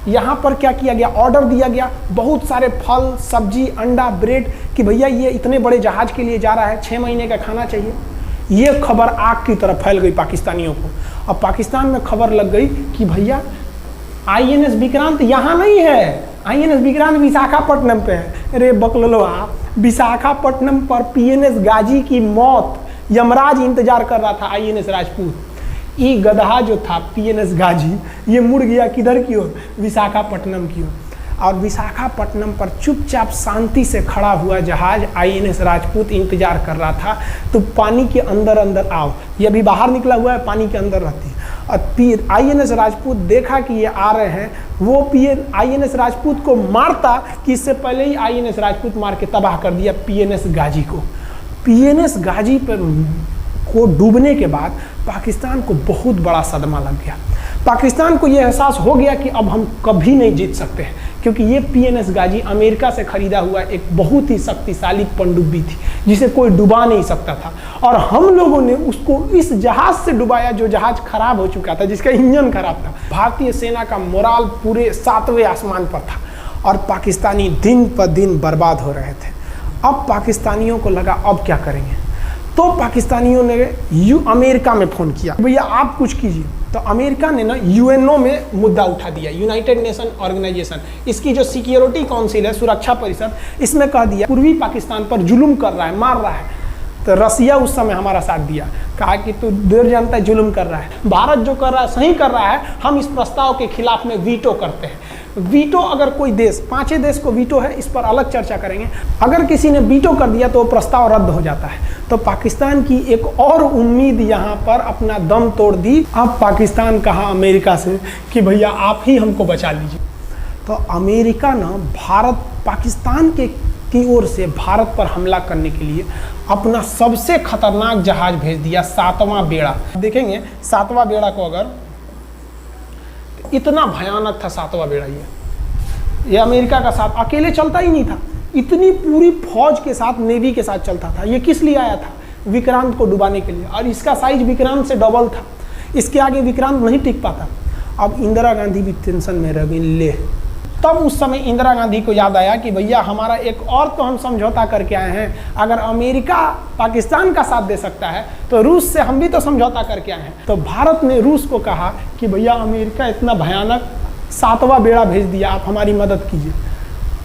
यहाँ पर क्या किया गया, ऑर्डर दिया गया, बहुत सारे फल सब्जी अंडा ब्रेड, कि भैया ये इतने बड़े जहाज के लिए जा रहा है, 6 महीने का खाना चाहिए। ये खबर आग की तरह फैल गई पाकिस्तानियों को। अब पाकिस्तान में खबर लग गई कि भैया आईएनएस विक्रांत यहाँ नहीं है, आईएनएस विक्रांत विशाखापट्टनम पे है। अरे बकलोलवा, विशाखापट्टनम पर पीएनएस गाजी की मौत यमराज इंतजार कर रहा था, आईएनएस राजपूत। ये गधा जो था पीएनएस गाजी, ये मुड़ गया किधर की ओर? विशाखापट्टनम की ओर। और विशाखापट्टनम पर चुपचाप शांति से खड़ा हुआ जहाज आईएनएस राजपूत इंतजार कर रहा था, तो पानी के अंदर अंदर आओ। ये अभी बाहर निकला हुआ है, पानी के अंदर रहती है। और आईएनएस राजपूत देखा कि ये आ रहे हैं, वो आईएनएस राजपूत को मारता कि इससे पहले ही आईएनएस राजपूत मार के तबाह कर दिया पीएनएस गाजी को। पीएनएस गाजी पर को डूबने के बाद पाकिस्तान को बहुत बड़ा सदमा लग गया। पाकिस्तान को यह एहसास हो गया कि अब हम कभी नहीं जीत सकते हैं, क्योंकि ये पीएनएस गाजी अमेरिका से खरीदा हुआ एक बहुत ही शक्तिशाली पनडुब्बी थी जिसे कोई डुबा नहीं सकता था, और हम लोगों ने उसको इस जहाज से डुबाया जो जहाज खराब हो चुका था, जिसका इंजन खराब था। भारतीय सेना का मोराल पूरे 7वें आसमान पर था और पाकिस्तानी दिन पर दिन बर्बाद हो रहे थे। अब पाकिस्तानियों को लगा अब क्या करेंगे, तो पाकिस्तानियों ने अमेरिका में फ़ोन किया, भैया आप कुछ कीजिए। तो अमेरिका ने ना यूएनओ में मुद्दा उठा दिया, यूनाइटेड नेशन ऑर्गेनाइजेशन, इसकी जो सिक्योरिटी काउंसिल है, सुरक्षा परिषद, इसमें कह दिया पूर्वी पाकिस्तान पर जुल्म कर रहा है, मार रहा है। तो रसिया उस समय हमारा साथ दिया, कहा कि तू देर जानता है जुल्म कर रहा है, भारत जो कर रहा है सही कर रहा है, हम इस प्रस्ताव के खिलाफ में वीटो करते हैं। वीटो अगर कोई देश, 5 देश को वीटो है, इस पर अलग चर्चा करेंगे, अगर किसी ने वीटो कर दिया तो वो प्रस्ताव रद्द हो जाता है। तो पाकिस्तान की एक और उम्मीद यहाँ पर अपना दम तोड़ दी। अब पाकिस्तान कहा अमेरिका से कि भैया आप ही हमको बचा लीजिए। तो अमेरिका ना पाकिस्तान की ओर से भारत पर हमला करने के लिए अपना सबसे खतरनाक जहाज भेज दिया, 7वां बेड़ा। देखेंगे 7वां बेड़ा को, अगर इतना भयानक था 7वां बेड़ा, ये अमेरिका का साथ अकेले चलता ही नहीं था, इतनी पूरी फौज के साथ, नेवी के साथ चलता था। ये किस लिए आया था? विक्रांत को डुबाने के लिए, और इसका साइज विक्रांत से डबल था, इसके आगे विक्रांत नहीं टिक पाता। अब इंदिरा गांधी भी टेंशन में रह गई। ले, तब उस समय इंदिरा गांधी को याद आया कि भैया हमारा एक और तो हम समझौता करके आए हैं, अगर अमेरिका पाकिस्तान का साथ दे सकता है तो रूस से हम भी तो समझौता करके आए हैं। तो भारत ने रूस को कहा कि भैया अमेरिका इतना भयानक 7वां बेड़ा भेज दिया, आप हमारी मदद कीजिए।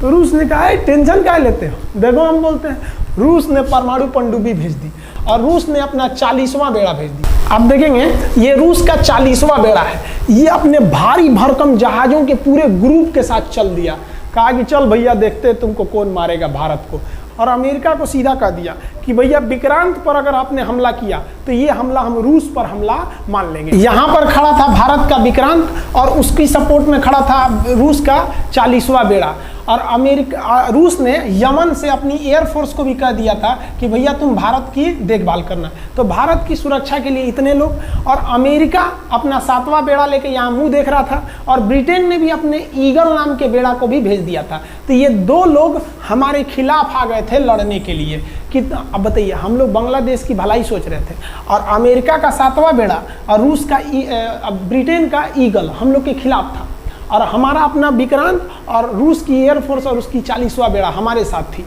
तो रूस ने कहा टेंशन क्या लेते हो, देखो हम बोलते हैं। रूस ने परमाणु पनडुब्बी भेज दी। और रूस ने अपना 40वां बेड़ा भेज दिया। आप देखेंगे ये रूस का 40वां बेड़ा है। ये अपने भारी भरकम जहाज़ों के पूरे ग्रुप के साथ चल दिया, कहा कि चल भैया देखते तुमको कौन मारेगा भारत को। और अमेरिका को सीधा कह दिया कि भैया विक्रांत पर अगर आपने हमला किया तो ये हमला हम रूस पर हमला मान लेंगे। यहाँ पर खड़ा था भारत का विक्रांत और उसकी सपोर्ट में खड़ा था रूस का 40वां बेड़ा। और रूस ने यमन से अपनी एयरफोर्स को भी कह दिया था कि भैया तुम भारत की देखभाल करना। तो भारत की सुरक्षा के लिए इतने लोग, और अमेरिका अपना 7वां बेड़ा लेके यहाँ मुंह देख रहा था, और ब्रिटेन ने भी अपने ईगल नाम के बेड़ा को भी भेज दिया था। तो ये 2 लोग हमारे खिलाफ आ गए थे लड़ने के लिए कि अब बताइए, हम लोग बांग्लादेश की भलाई सोच रहे थे और अमेरिका का 7वां बेड़ा और रूस का ब्रिटेन का ईगल हम लोग के खिलाफ था, और हमारा अपना विक्रांत और रूस की एयरफोर्स और उसकी 40वां बेड़ा हमारे साथ थी।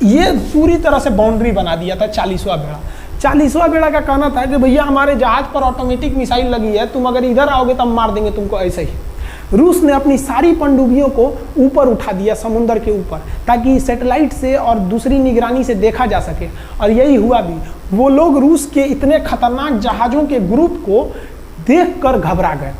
ये पूरी तरह से बाउंड्री बना दिया था 40वां बेड़ा। 40वां बेड़ा का कहना था कि भैया हमारे जहाज पर ऑटोमेटिक मिसाइल लगी है, तुम अगर इधर आओगे तो हम मार देंगे तुमको ऐसे ही। रूस ने अपनी सारी पनडुब्बियों को ऊपर उठा दिया समुद्र के ऊपर, ताकि सैटेलाइट से और दूसरी निगरानी से देखा जा सके, और यही हुआ भी। वो लोग रूस के इतने खतरनाक जहाज़ों के ग्रुप को देखकर घबरा गए,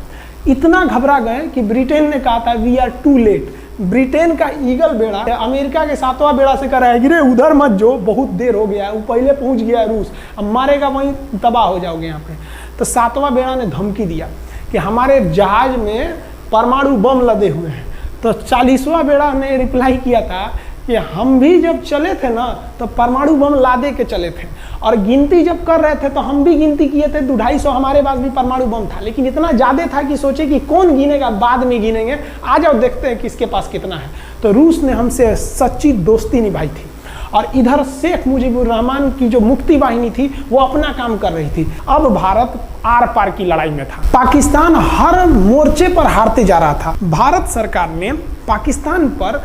इतना घबरा गए कि ब्रिटेन ने कहा था we are too late. Britain का ईगल बेड़ा अमेरिका के 7वां बेड़ा से कह रहा है कि रे उधर मत जो, बहुत देर हो गया है, वो पहले पहुंच गया है रूस, अब मारेगा वहीं तबाह हो जाओगे यहाँ पे। तो 7वां बेड़ा ने धमकी दिया कि हमारे जहाज में परमाणु बम लदे हुए हैं। तो 40वां बेड़ा ने रिप्लाई किया था कि हम भी जब चले थे ना तो परमाणु बम लादे के चले थे, और गिनती जब कर रहे थे तो हम भी गिनती किए थे 250 हमारे पास भी परमाणु बम था, लेकिन इतना ज़्यादा था कि सोचे कि कौन गिनेगा, बाद में गिनेंगे, आ जाओ देखते हैं किसके पास कितना है। तो रूस ने हमसे सच्ची दोस्ती निभाई थी, और इधर शेख मुजीबुर रहमान की जो मुक्ति वाहिनी थी वो अपना काम कर रही थी। अब भारत आर पार की लड़ाई में था। पाकिस्तान हर मोर्चे पर हारते जा रहा था। भारत सरकार ने पाकिस्तान पर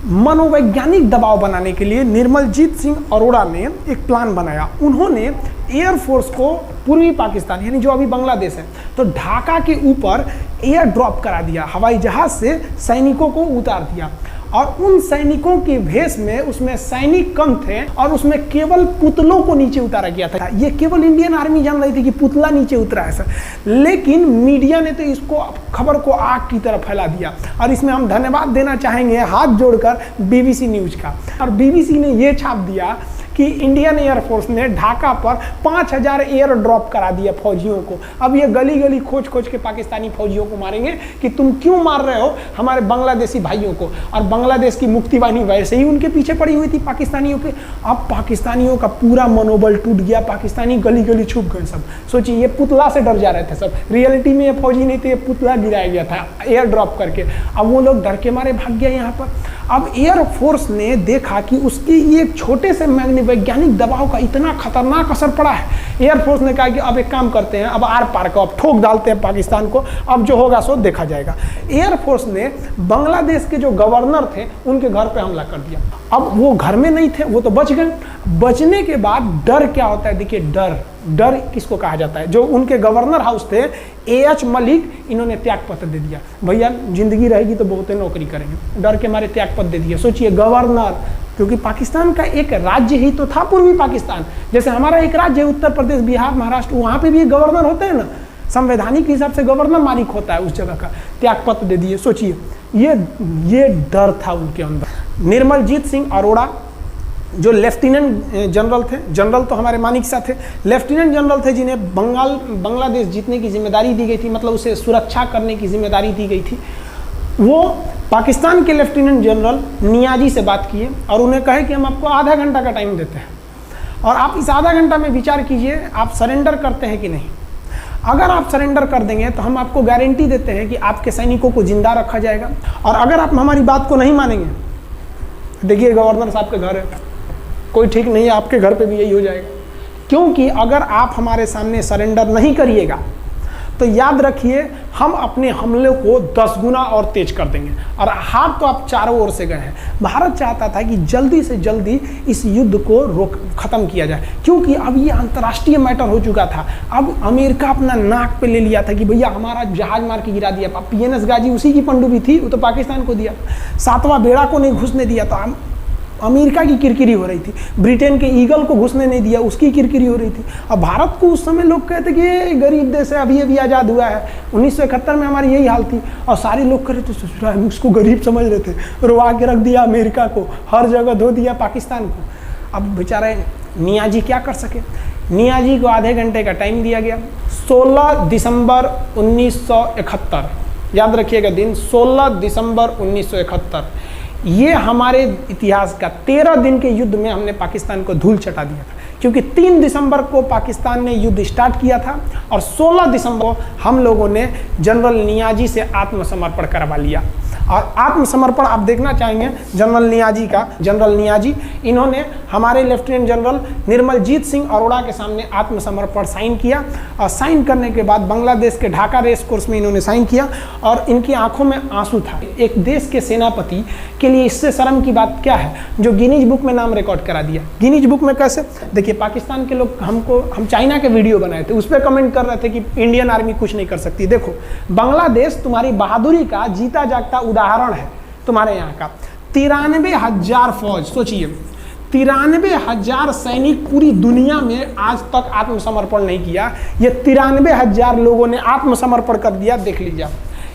मनोवैज्ञानिक दबाव बनाने के लिए निर्मलजीत सिंह अरोड़ा ने एक प्लान बनाया। उन्होंने एयरफोर्स को पूर्वी पाकिस्तान यानी जो अभी बांग्लादेश है तो ढाका के ऊपर एयर ड्रॉप करा दिया, हवाई जहाज से सैनिकों को उतार दिया, और उन सैनिकों के भेष में उसमें सैनिक कम थे और उसमें केवल पुतलों को नीचे उतारा गया था। ये केवल इंडियन आर्मी जान रही थी कि पुतला नीचे उतरा है सर, लेकिन मीडिया ने तो इसको खबर को आग की तरह फैला दिया। और इसमें हम धन्यवाद देना चाहेंगे हाथ जोड़कर BBC न्यूज का। और BBC ने ये छाप दिया कि इंडियन एयरफोर्स ने ढाका पर 5000 एयर ड्रॉप करा दिया फौजियों को। अब ये गली गली खोज खोज के पाकिस्तानी फौजियों को मारेंगे कि तुम क्यों मार रहे हो हमारे बांग्लादेशी भाइयों को। और बांग्लादेश की मुक्ति वाहिनी वैसे ही उनके पीछे पड़ी हुई थी पाकिस्तानियों के। अब पाकिस्तानियों का पूरा मनोबल टूट गया, पाकिस्तानी गली गली छुप गए सब। सोचिए ये पुतला से डर जा रहे थे सब, रियलिटी में ये फौजी नहीं थे, ये पुतला गिराया गया था एयर ड्रॉप करके। अब वो लोग डर के मारे भाग गए यहाँ पर। अब एयरफोर्स ने देखा कि उसकी ये छोटे से वैज्ञानिक दबाव का इतना खतरनाक असर पड़ा है। एयरफोर्स ने कहा कि अब एक काम करते हैं, अब आर पार को अब ठोक डालते हैं पाकिस्तान को, अब जो होगा सो देखा जाएगा। एयरफोर्स ने बांग्लादेश के जो गवर्नर थे उनके घर पे हमला कर दिया। अब वो घर में नहीं थे, वो तो बच गए। बचने के बाद डर क्या होता है, देखिए डर किसको कहा जाता है। जो उनके गवर्नर हाउस थे AH मलिक, इन्होंने त्याग पत्र दे दिया, भैया जिंदगी रहेगी तो बहुत नौकरी करेंगे, डर के मारे त्याग पत्र दे दिया। सोचिए गवर्नर, क्योंकि पाकिस्तान का एक राज्य ही तो था पूर्वी पाकिस्तान, जैसे हमारा एक राज्य है उत्तर प्रदेश, बिहार, महाराष्ट्र, वहाँ पे भी गवर्नर होते हैं ना, संवैधानिक हिसाब से गवर्नर मालिक होता है उस जगह का। त्याग पत्र दे दिए। सोचिए ये डर था उनके अंदर। निर्मलजीत सिंह अरोड़ा जो लेफ्टिनेंट जनरल थे, जनरल तो हमारे मानिक शाह थे, लेफ्टिनेंट जनरल थे जिन्हें बांग्लादेश जीतने की जिम्मेदारी दी गई थी, मतलब उसे सुरक्षा करने की जिम्मेदारी दी गई थी। वो पाकिस्तान के लेफ्टिनेंट जनरल नियाजी से बात किए और उन्हें कहे कि हम आपको आधा घंटा का टाइम देते हैं और आप इस आधा घंटा में विचार कीजिए आप सरेंडर करते हैं कि नहीं। अगर आप सरेंडर कर देंगे तो हम आपको गारंटी देते हैं कि आपके सैनिकों को जिंदा रखा जाएगा, और अगर आप हमारी बात को नहीं मानेंगे, देखिए गवर्नर साहब के घर है, कोई ठीक नहीं है, आपके घर पे भी यही हो जाएगा। क्योंकि अगर आप हमारे सामने सरेंडर नहीं करिएगा तो याद रखिए हम अपने हमले को 10 गुना और तेज कर देंगे। और हार तो आप चारों ओर से गए हैं। भारत चाहता था कि जल्दी से जल्दी इस युद्ध को खत्म किया जाए, क्योंकि अब ये अंतर्राष्ट्रीय मैटर हो चुका था। अब अमेरिका अपना नाक पे ले लिया था कि भैया हमारा जहाज मार के गिरा दिया। PNS गाजी उसी की पनडुब्बी थी, वो तो पाकिस्तान को दिया। 7वां बेड़ा को नहीं घुसने दिया। तो अमेरिका की किरकिरी हो रही थी, ब्रिटेन के ईगल को घुसने नहीं दिया, उसकी किरकिरी हो रही थी। अब भारत को उस समय लोग कहते कि ये गरीब देश है, अभी आज़ाद हुआ है। 1971 में हमारी यही हाल थी और सारे लोग कह रहे थे ससुराल, हम उसको गरीब समझ रहे थे, रुआ के रख दिया अमेरिका को, हर जगह धो दिया पाकिस्तान को। अब बेचारे नियाजी क्या कर सके। नियाजी को आधे घंटे का टाइम दिया गया। 16 दिसंबर 1971, याद रखिएगा दिन, 16 दिसंबर 1971। ये हमारे इतिहास का 13 दिन के युद्ध में हमने पाकिस्तान को धूल चटा दिया था, क्योंकि 3 दिसंबर को पाकिस्तान ने युद्ध स्टार्ट किया था और 16 दिसंबर को हम लोगों ने जनरल नियाजी से आत्मसमर्पण करवा लिया। और आत्मसमर्पण आप देखना चाहेंगे जनरल नियाजी का। जनरल नियाजी इन्होंने हमारे लेफ्टिनेंट जनरल निर्मलजीत सिंह अरोड़ा के सामने आत्मसमर्पण साइन किया और साइन करने के बाद बांग्लादेश के ढाका रेस कोर्स में इन्होंने साइन किया और इनकी आंखों में आंसू था। एक देश के सेनापति के लिए इससे शर्म की बात क्या है, जो गिनीज बुक में नाम रिकॉर्ड करा दिया। गिनीज बुक में कैसे? देखिए, पाकिस्तान के लोग हम चाइना के वीडियो बनाए थे, उस पर कमेंट कर रहे थे कि इंडियन आर्मी कुछ नहीं कर सकती। देखो, बांग्लादेश तुम्हारी बहादुरी का जीता जागता उदाहरण है। तुम्हारे यहाँ का 93,000 फौज, सोचिए 93,000 सैनिक पूरी दुनिया में आज तक आत्मसमर्पण नहीं किया। ये 93,000 लोगों ने आत्मसमर्पण कर दिया। देख लीजिए,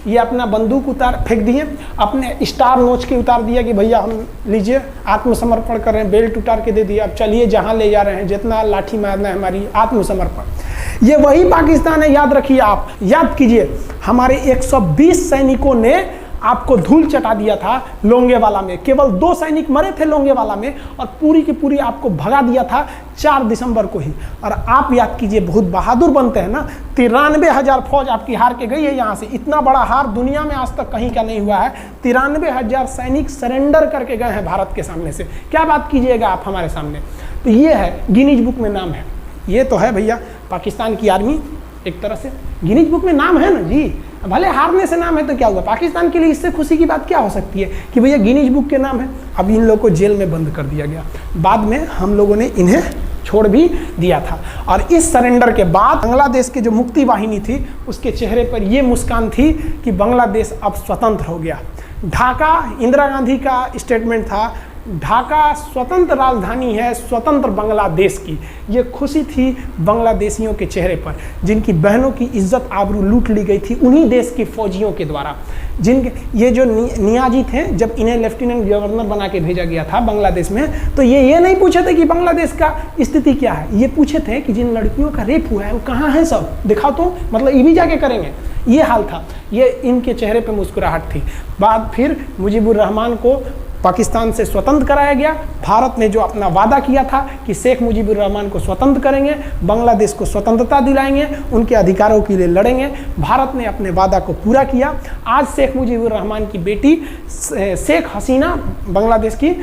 ये अपना बंदूक उतार फेंक दिए, अपने स्टार नोच के उतार दिया कि भैया हम लीजिए आत्मसमर्पण कर रहे हैं, बेल्ट उतार के दे दिया, अब चलिए जहाँ ले जा रहे हैं, जितना लाठी मारना है हमारी, आत्मसमर्पण। ये वही पाकिस्तान है, याद रखिए। आप याद कीजिए, हमारे 120 सैनिकों ने आपको धूल चटा दिया था लोंगेवाला में। केवल 2 सैनिक मरे थे लोंगेवाला में और पूरी की पूरी आपको भगा दिया था 4 दिसंबर को ही। और आप याद कीजिए, बहुत बहादुर बनते हैं ना, 93,000 फौज आपकी हार के गई है यहाँ से। इतना बड़ा हार दुनिया में आज तक कहीं का नहीं हुआ है। 93,000 सैनिक सरेंडर करके गए हैं भारत के सामने से। क्या बात कीजिएगा आप हमारे सामने। तो ये है, गिनीज बुक में नाम है। ये तो है भैया पाकिस्तान की आर्मी, एक तरह से गिनीज बुक में नाम है ना जी। भले हारने से नाम है तो क्या हुआ, पाकिस्तान के लिए इससे खुशी की बात क्या हो सकती है कि भैया गिनीज बुक के नाम है। अब इन लोगों को जेल में बंद कर दिया गया, बाद में हम लोगों ने इन्हें छोड़ भी दिया था। और इस सरेंडर के बाद बांग्लादेश के जो मुक्ति वाहिनी थी, उसके चेहरे पर ये मुस्कान थी कि बांग्लादेश अब स्वतंत्र हो गया। ढाका इंदिरा गांधी का स्टेटमेंट था, ढाका स्वतंत्र राजधानी है स्वतंत्र बांग्लादेश की। ये खुशी थी बांग्लादेशियों के चेहरे पर, जिनकी बहनों की इज्जत आबरू लूट ली गई थी उन्हीं देश के फौजियों के द्वारा। जिनके ये जो नियाजी थे, जब इन्हें लेफ्टिनेंट गवर्नर बना के भेजा गया था बांग्लादेश में, तो ये नहीं पूछे थे कि बांग्लादेश का स्थिति क्या है। ये पूछे थे कि जिन लड़कियों का रेप हुआ है वो कहाँ है, सब दिखाओ तो, मतलब ये भी जाके करेंगे। ये हाल था, ये इनके चेहरे पर मुस्कुराहट थी। बाद फिर मुजीबुर रहमान को पाकिस्तान से स्वतंत्र कराया गया। भारत ने जो अपना वादा किया था कि शेख मुजीबुर रहमान को स्वतंत्र करेंगे, बांग्लादेश को स्वतंत्रता दिलाएंगे, उनके अधिकारों के लिए लड़ेंगे, भारत ने अपने वादा को पूरा किया। आज शेख मुजीबुर रहमान की बेटी शेख हसीना बांग्लादेश की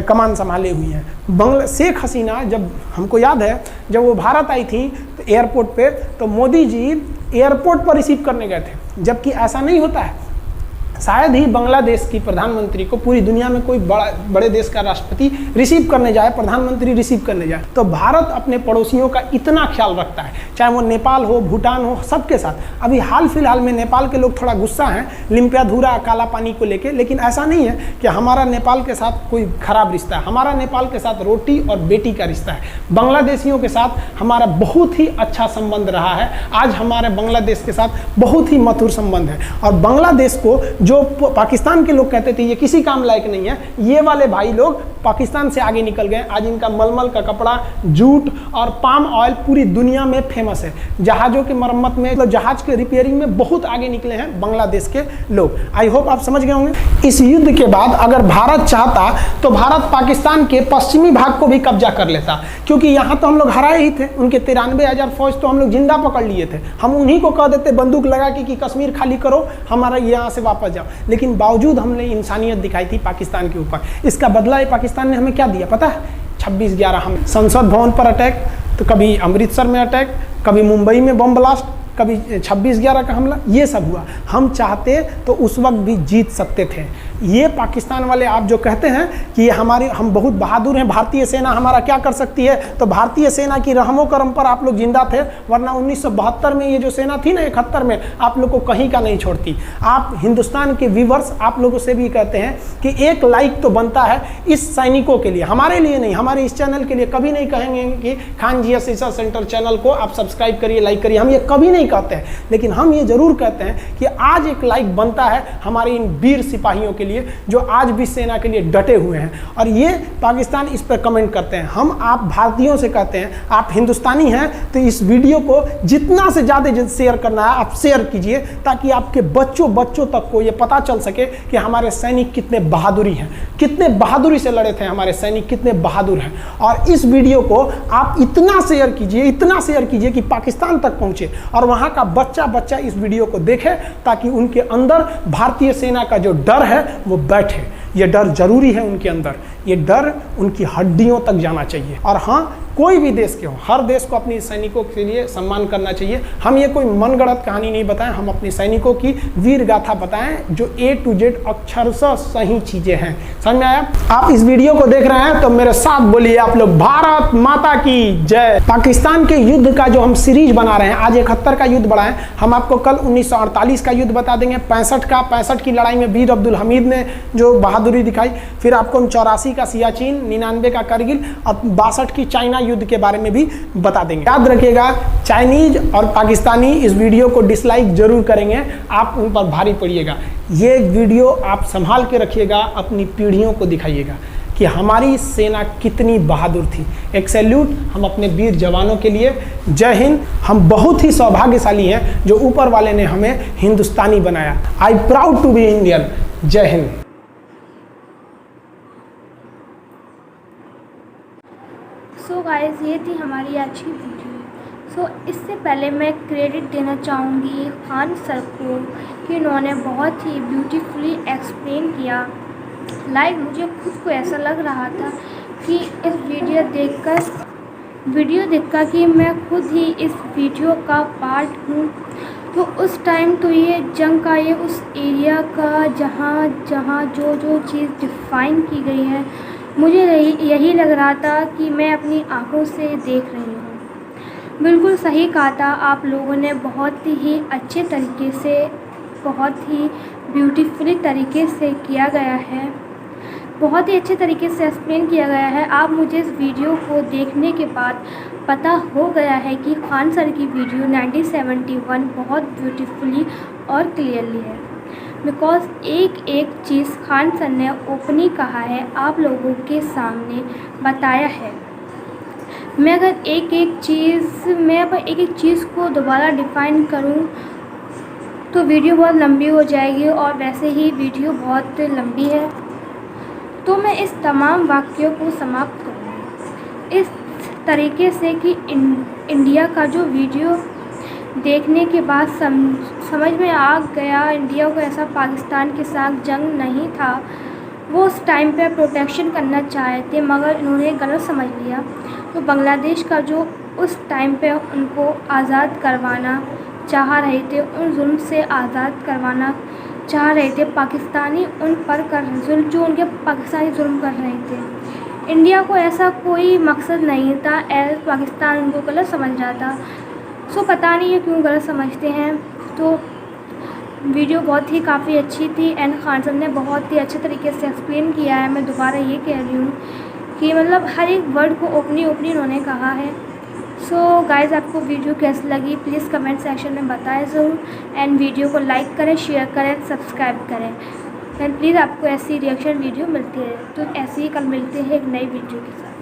कमान संभाले हुई हैं। शेख हसीना, जब हमको याद है जब वो भारत आई थी तो एयरपोर्ट पे, तो मोदी जी एयरपोर्ट पर रिसीव करने गए थे, जबकि ऐसा नहीं होता है। शायद ही बांग्लादेश की प्रधानमंत्री को पूरी दुनिया में कोई बड़े देश का राष्ट्रपति रिसीव करने जाए, प्रधानमंत्री रिसीव करने जाए। तो भारत अपने पड़ोसियों का इतना ख्याल रखता है, चाहे वो नेपाल हो, भूटान हो, सबके साथ। अभी हाल फिलहाल में नेपाल के लोग थोड़ा गुस्सा हैं लिम्पियाधुरा काला पानी को लेके, लेकिन ऐसा नहीं है कि हमारा नेपाल के साथ कोई खराब रिश्ता है। हमारा नेपाल के साथ रोटी और बेटी का रिश्ता है। बांग्लादेशियों के साथ हमारा बहुत ही अच्छा संबंध रहा है। आज हमारे बांग्लादेश के साथ बहुत ही मधुर संबंध है। और बांग्लादेश को जो पाकिस्तान के लोग कहते थे ये किसी काम लायक नहीं है, ये वाले भाई लोग पाकिस्तान से आगे निकल गए। आज इनका मलमल का कपड़ा, जूट और पाम ऑयल पूरी दुनिया में फेमस है। जहाज़ों के मरम्मत में, मतलब जहाज के रिपेयरिंग में बहुत आगे निकले हैं बांग्लादेश के लोग। आई होप आप समझ गए होंगे। इस युद्ध के बाद अगर भारत चाहता तो भारत पाकिस्तान के पश्चिमी भाग को भी कब्जा कर लेता, क्योंकि यहाँ तो हम लोग हराए ही थे। उनके 93,000 फौज तो हम लोग जिंदा पकड़ लिए थे। हम उन्हीं को कह देते बंदूक लगा के कि कश्मीर खाली करो, हमारा यहाँ से वापस जाओ। लेकिन बावजूद हमने इंसानियत दिखाई थी पाकिस्तान के ऊपर। इसका बदला ये पाकिस्तान ने हमें क्या दिया पता है? 26/11 हम संसद भवन पर अटैक, तो कभी अमृतसर में अटैक, कभी मुंबई में बम ब्लास्ट, कभी 26/11 का हमला, ये सब हुआ। हम चाहते तो उस वक्त भी जीत सकते थे। ये पाकिस्तान वाले आप जो कहते हैं कि हम बहुत बहादुर हैं, भारतीय सेना हमारा क्या कर सकती है, तो भारतीय सेना की रहमो करम पर आप लोग जिंदा थे, वरना 1972 में ये जो सेना थी ना, 71 में, आप लोग को कहीं का नहीं छोड़ती। आप हिंदुस्तान के व्यूवर्स आप लोगों से भी कहते हैं कि एक लाइक तो बनता है इस सैनिकों के लिए, हमारे लिए नहीं, हमारे इस चैनल के लिए। कभी नहीं कहेंगे कि Khan GS research centre channel को आप सब्सक्राइब करिए, लाइक करिए, हम ये कभी नहीं कहते हैं। लेकिन हम ये जरूर कहते हैं कि आज एक लाइक बनता है हमारे इन वीर सिपाहियों के लिए जो आज भी सेना के लिए डटे हुए हैं। और ये पाकिस्तान इस पर कमेंट करते हैं। हम आप भारतीयों से कहते हैं, आप हिंदुस्तानी हैं तो इस वीडियो को जितना से ज़्यादा शेयर करना है आप शेयर कीजिए, ताकि आपके बच्चों तक को ये पता चल सके कि हमारे सैनिक कितने बहादुरी हैं, कितने बहादुरी से लड़े थे हमारे सैनिक, कितने बहादुर हैं। और इस वीडियो को आप इतना शेयर कीजिए कि पाकिस्तान तक पहुंचे और वहां का बच्चा इस वीडियो को देखे, ताकि उनके अंदर भारतीय सेना का जो डर है वो बैठे। ये डर जरूरी है उनके अंदर, ये डर उनकी हड्डियों तक जाना चाहिए। और हाँ, कोई भी देश के हो, हर देश को अपने सैनिकों के लिए सम्मान करना चाहिए। हम ये कोई मनगढ़ंत कहानी नहीं बताएं, हम अपने सैनिकों की वीर गाथा बताएं जो A to Z अक्षरशः सही चीजें हैं। समझ में आया? आप इस वीडियो को देख रहे हैं तो मेरे साथ बोलिए आप लोग, भारत माता की जय। पाकिस्तान के युद्ध का जो हम सीरीज बना रहे हैं, आज 71 का युद्ध बढ़ाएं, हम आपको कल 1948 का युद्ध बता देंगे, 65 की लड़ाई में वीर अब्दुल हमीद ने जो बहादुरी दिखाई, फिर आपको 84 का सियाचिन, 99 का करगिल और 62 की चाइना युद्ध के बारे में भी बता देंगे। याद रखिएगा, चाइनीज और पाकिस्तानी इस वीडियो को डिसलाइक जरूर करेंगे, आप उन पर भारी पड़िएगा। ये वीडियो आप संभाल के रखिएगा, अपनी पीढ़ियों को दिखाइएगा कि हमारी सेना कितनी बहादुर थी। एक सैल्यूट हम अपने वीर जवानों के लिए। जय हिंद। हम बहुत ही सौभाग्यशाली हैं जो ऊपर वाले ने हमें हिंदुस्तानी बनाया। I proud to be Indian. जय हिंद। सो गाइस, ये थी हमारी आज की वीडियो। सो इससे पहले मैं क्रेडिट देना चाहूँगी खान सर को कि उन्होंने बहुत ही ब्यूटीफुली एक्सप्लेन किया। लाइक मुझे खुद को ऐसा लग रहा था कि इस वीडियो देखकर कि मैं खुद ही इस वीडियो का पार्ट हूँ। तो उस टाइम तो ये जंग का, ये उस एरिया का जहाँ जो चीज़ डिफ़ाइन की गई है, मुझे यही लग रहा था कि मैं अपनी आंखों से देख रही हूँ। बिल्कुल सही कहा था आप लोगों ने, बहुत ही अच्छे तरीके से, बहुत ही ब्यूटीफुली तरीके से किया गया है, बहुत ही अच्छे तरीके से एक्सप्लेन किया गया है। आप मुझे इस वीडियो को देखने के बाद पता हो गया है कि खान सर की वीडियो 1971 बहुत ब्यूटीफुली और क्लियरली है, बिकॉज एक चीज़ खान सर ने ओपनली कहा है, आप लोगों के सामने बताया है। मैं अगर एक एक चीज़ को दोबारा डिफ़ाइन करूं तो वीडियो बहुत लंबी हो जाएगी, और वैसे ही वीडियो बहुत लंबी है, तो मैं इस तमाम वाक्यों को समाप्त करूँगी इस तरीके से कि इंडिया का जो वीडियो देखने के बाद समझ में आ गया, इंडिया को ऐसा पाकिस्तान के साथ जंग नहीं था। वो उस टाइम पे प्रोटेक्शन करना चाहे थे, मगर इन्होंने गलत समझ लिया। तो बांग्लादेश का जो उस टाइम पे उनको आज़ाद करवाना चाह रहे थे, उन जुल्म से आज़ाद करवाना चाह रहे थे पाकिस्तानी, उन पर जो उनके पाकिस्तानी जुल्म कर रहे थे। इंडिया को ऐसा कोई मकसद नहीं था, पाकिस्तान उनको गलत समझ रहा था। सो पता नहीं है क्यों गलत समझते हैं। तो वीडियो बहुत ही काफ़ी अच्छी थी एंड खान सर ने बहुत ही अच्छे तरीके से एक्सप्लेन किया है। मैं दोबारा ये कह रही हूँ कि मतलब हर एक वर्ड को ओपनी उन्होंने कहा है। सो गाइज़, आपको वीडियो कैसी लगी प्लीज़ कमेंट सेक्शन में बताएं ज़रूर, एंड वीडियो को लाइक करें, शेयर करें, सब्सक्राइब करें, एंड प्लीज़ आपको ऐसी रिएक्शन वीडियो मिलती है। तो ऐसे ही कल मिलते हैं एक नई वीडियो के साथ।